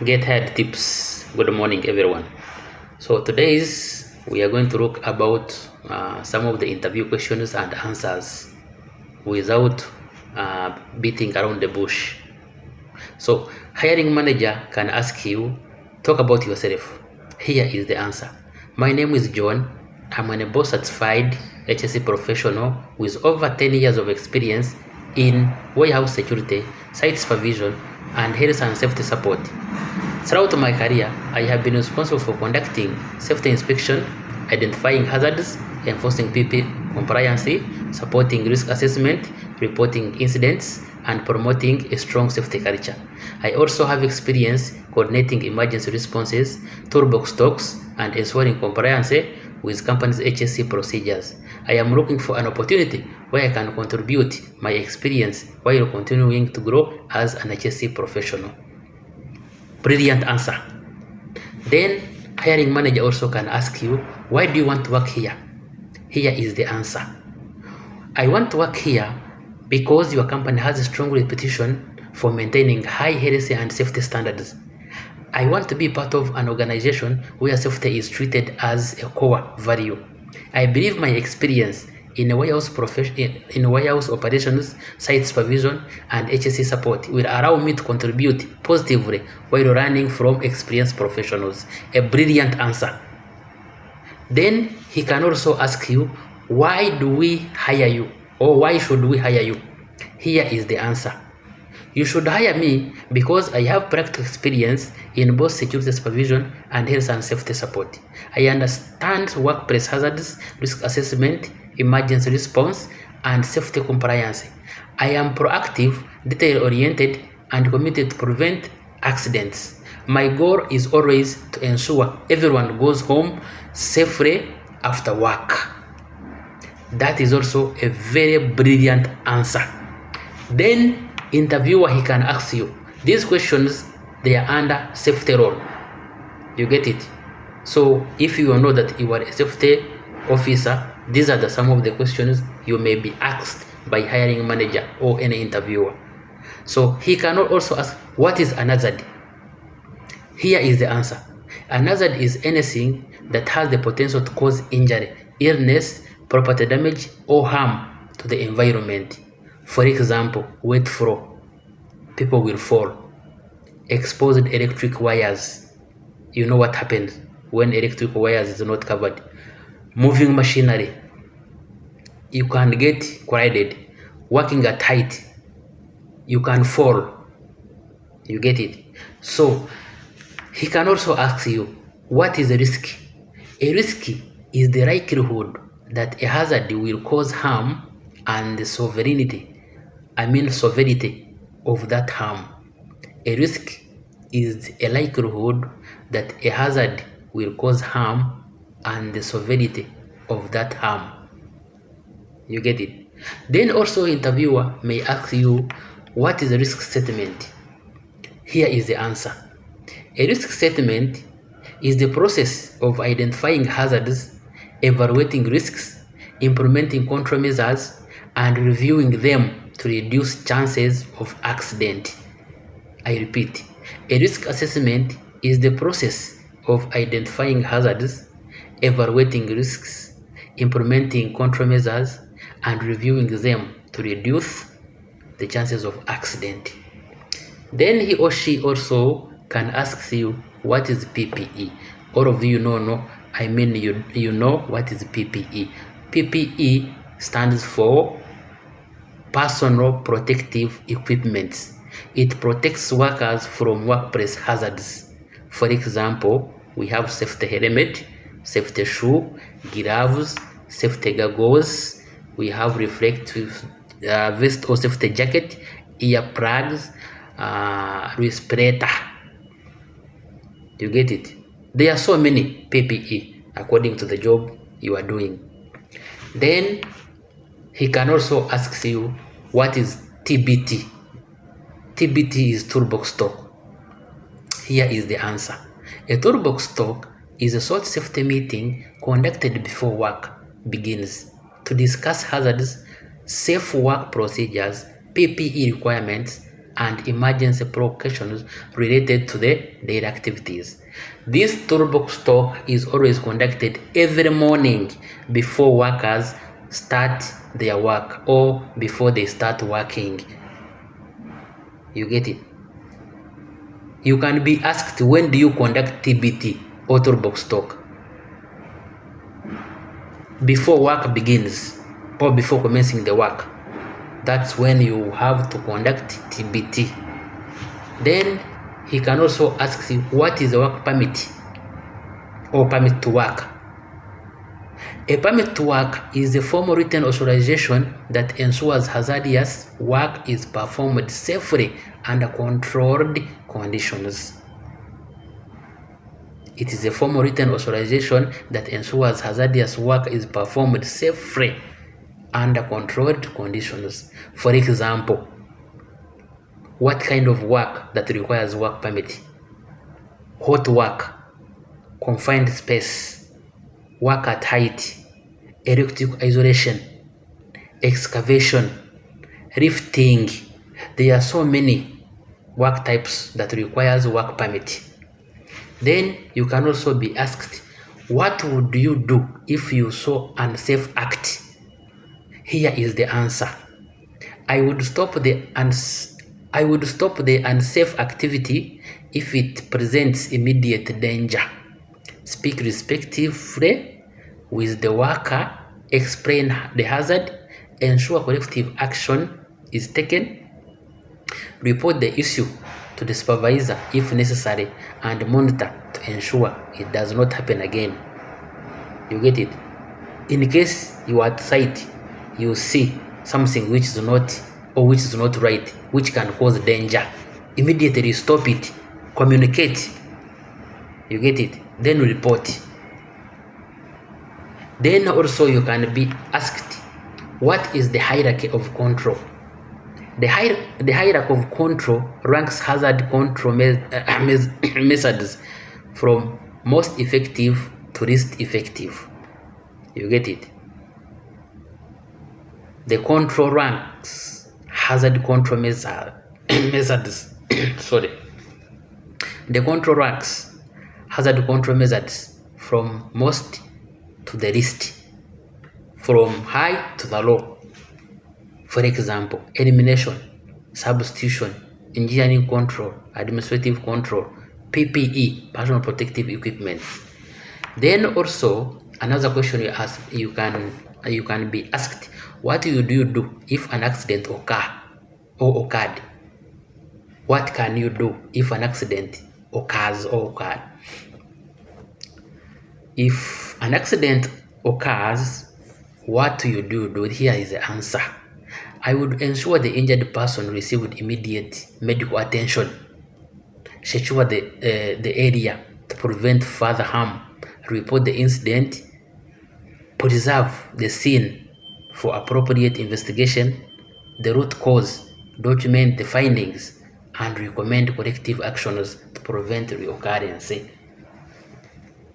Get Hired Tips. Good morning, everyone. So today's we are going to look about some of the interview questions and answers without beating around the bush. So hiring manager can ask you, talk about yourself. Here is the answer. My name is John. I'm an boss certified HSE professional with over 10 years of experience in warehouse security, site supervision, and health and safety support. Throughout my career, I have been responsible for conducting safety inspection, identifying hazards, enforcing PP compliance, supporting risk assessment, reporting incidents, and promoting a strong safety culture. I also have experience coordinating emergency responses, toolbox talks, and ensuring compliance with companies' HSE procedures. I am looking for an opportunity where I can contribute my experience while continuing to grow as an HSE professional. Brilliant answer. Then hiring manager also can ask you, why do you want to work here? Here is the answer. I want to work here because your company has a strong reputation for maintaining high health and safety standards. I want to be part of an organization where safety is treated as a core value. I believe my experience in warehouse operations, site supervision, and HSE support will allow me to contribute positively while learning from experienced professionals. A brilliant answer. Then he can also ask you, why do we hire you? Or why should we hire you? Here is the answer. You should hire me because I have practical experience in both security supervision and health and safety support. I understand workplace hazards, risk assessment, emergency response, and safety compliance. I am proactive, detail-oriented, and committed to prevent accidents. My goal is always to ensure everyone goes home safely after work. That is also a very brilliant answer. Then interviewer, he can ask you these questions. They are under safety role. You get it? So if you know that you are a safety officer, these are some of the questions you may be asked by hiring manager or any interviewer. So he can also ask, what is an hazard? Here is the answer. An hazard is anything that has the potential to cause injury, illness, property damage, or harm to the environment. For example, wet floor, people will fall. Exposed electric wires, you know what happens when electric wires is not covered. Moving machinery, you can get collided. Working at height, you can fall. You get it? So he can also ask you, what is a risk? A risk is the likelihood that a hazard will cause harm and the severity of that harm. A risk is a likelihood that a hazard will cause harm and the severity of that harm. You get it? Then also interviewer may ask you, what is a risk statement? Here is the answer. A risk statement is the process of identifying hazards, evaluating risks, implementing control measures, and reviewing them to reduce chances of accident. I repeat, a risk assessment is the process of identifying hazards, evaluating risks, implementing control measures, and reviewing them to reduce the chances of accident. Then he or she also can ask you, what is PPE? All of you know, you know what is PPE. PPE stands for personal protective equipment. It protects workers from workplace hazards. For example, we have safety helmet, safety shoe, gloves, safety goggles. We have reflective vest or safety jacket, earplugs, respirator. You get it? There are so many PPE according to the job you are doing. Then he can also ask you, what is TBT? TBT is toolbox talk. Here is the answer. A toolbox talk is a short safety meeting conducted before work begins to discuss hazards, safe work procedures, PPE requirements, and emergency precautions related to the daily activities. This toolbox talk is always conducted every morning before workers start their work or before they start working. You get it? You can be asked, when do you conduct TBT or toolbox talk? Before work begins or before commencing the work. That's when you have to conduct TBT. Then he can also ask you, what is a work permit or permit to work? A permit to work is a formal written authorization that ensures hazardous work is performed safely under controlled conditions. It is a formal written authorization that ensures hazardous work is performed safely under controlled conditions. For example, what kind of work that requires work permit? Hot work, confined space, work at height, electrical isolation, excavation, lifting. There are so many work types that requires work permit. Then you can also be asked, what would you do if you saw an unsafe act? Here is the answer. I would stop the unsafe activity if it presents immediate danger. Speak respectively with the worker, explain the hazard, ensure corrective action is taken, report the issue to the supervisor if necessary, and monitor to ensure it does not happen again. You get it? In case you are at site, you see something which is not right, which can cause danger, immediately stop it, communicate. You get it? Then report. Then also you can be asked, what is the hierarchy of control? The hierarchy of control ranks hazard control methods from most effective to least effective. You get it? The control ranks hazard control methods. Sorry. The control ranks hazard control methods from most to the least, from high to the low. For example, elimination, substitution, engineering control, administrative control, PPE, personal protective equipment. Then also another question you can be asked, what do you do if an accident occurred? What can you do if an accident occurs or occurred? If an accident occurs, what do you do? Here is the answer. I would ensure the injured person received immediate medical attention, secure the area to prevent further harm, report the incident, preserve the scene for appropriate investigation, the root cause, document the findings, and recommend corrective actions to prevent reoccurrence.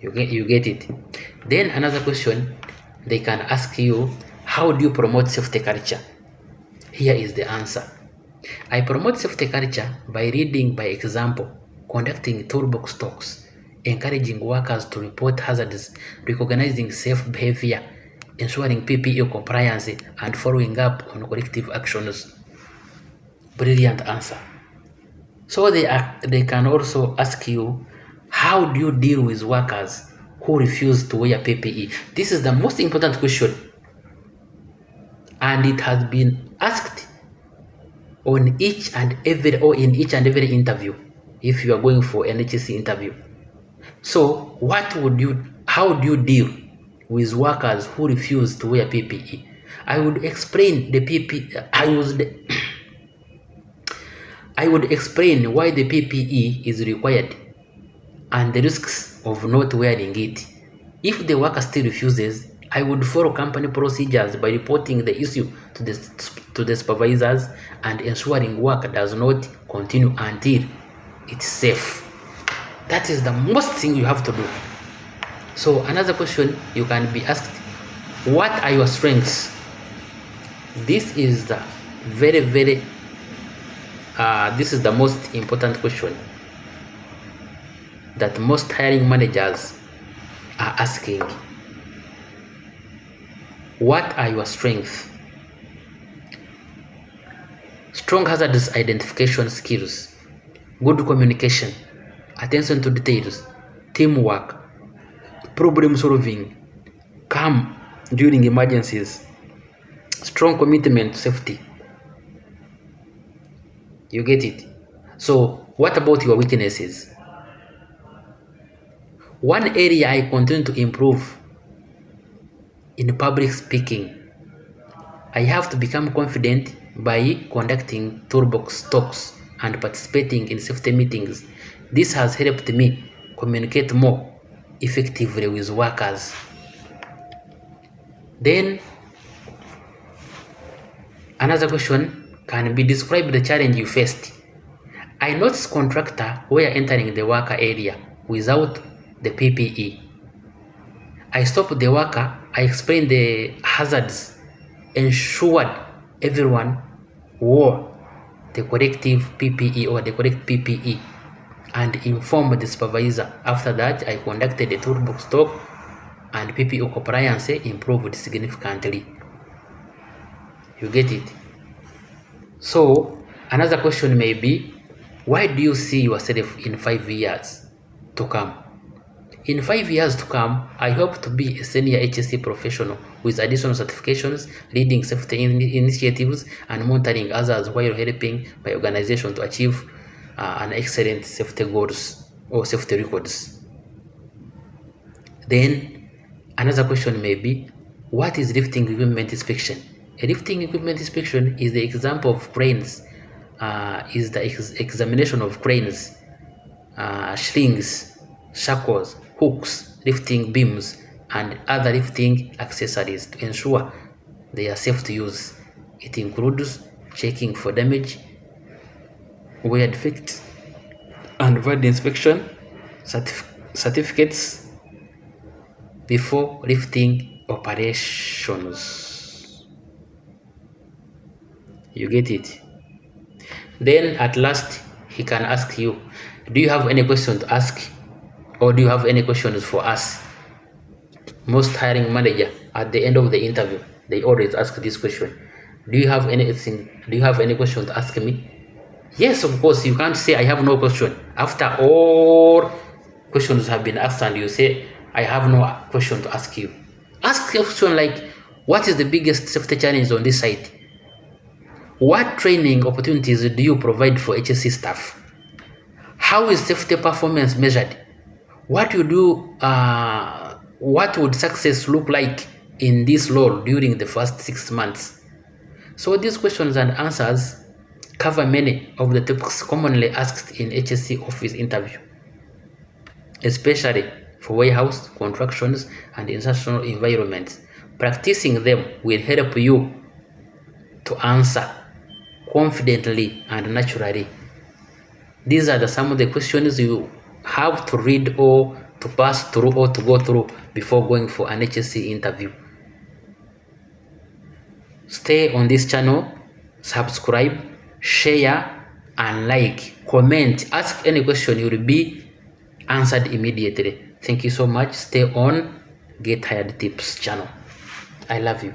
You get it? Then another question, they can ask you, how do you promote safety culture? Here is the answer. I promote safety culture by leading by example, conducting toolbox talks, encouraging workers to report hazards, recognizing safe behavior, ensuring PPE compliance, and following up on corrective actions. Brilliant answer. So they can also ask you, how do you deal with workers who refuse to wear PPE? This is the most important question, and it has been asked in each and every interview if you are going for an HSC interview. So how do you deal with workers who refuse to wear PPE? I would explain the PPE. I would explain why the PPE is required and the risks of not wearing it. If the worker still refuses, I would follow company procedures by reporting the issue to the supervisors and ensuring work does not continue until it's safe. That is the most thing you have to do. So another question you can be asked, what are your strengths? This is the very this is the most important question that most hiring managers are asking. What are your strengths? Strong hazards identification skills, good communication, attention to details, teamwork, problem solving, calm during emergencies, strong commitment to safety. You get it? So what about your weaknesses? One area I continue to improve in public speaking. I have to become confident by conducting toolbox talks and participating in safety meetings. This has helped me communicate more effectively with workers. Then another question can be, describe the challenge you faced. I noticed contractor were entering the worker area without the PPE. I stopped the worker, I explained the hazards, ensured everyone wore the corrective PPE or the correct PPE, and informed the supervisor. After that, I conducted a toolbox talk and PPE compliance improved significantly. You get it? So another question may be, why do you see yourself in 5 years to come? In 5 years to come, I hope to be a senior HSE professional with additional certifications, leading safety initiatives, and monitoring others while helping my organization to achieve an excellent safety goals or safety records. Then another question may be, what is lifting equipment inspection? A lifting equipment inspection is the example of cranes, is the examination of cranes, slings, shackles, hooks, lifting beams, and other lifting accessories to ensure they are safe to use. It includes checking for damage, wear defects, and valid inspection certificates before lifting operations. You get it? Then at last, he can ask you, do you have any question to ask? Or do you have any questions for us? Most hiring manager at the end of the interview, they always ask this question. Do you have anything? Do you have any question to ask me? Yes, of course. You can't say I have no question. After all questions have been asked and you say I have no question to ask you. Ask a question like, what is the biggest safety challenge on this site? What training opportunities do you provide for HSE staff? How is safety performance measured? What you do? What would success look like in this role during the first 6 months? So these questions and answers cover many of the topics commonly asked in HSE office interview, especially for warehouse, constructions, and international environments. Practicing them will help you to answer confidently and naturally. These are some of the questions you have to read or to pass through or to go through before going for an HSE interview. Stay on this channel, subscribe, share, and like, comment, ask any question, you will be answered immediately. Thank you so much. Stay on Get Hired Tips channel. I love you.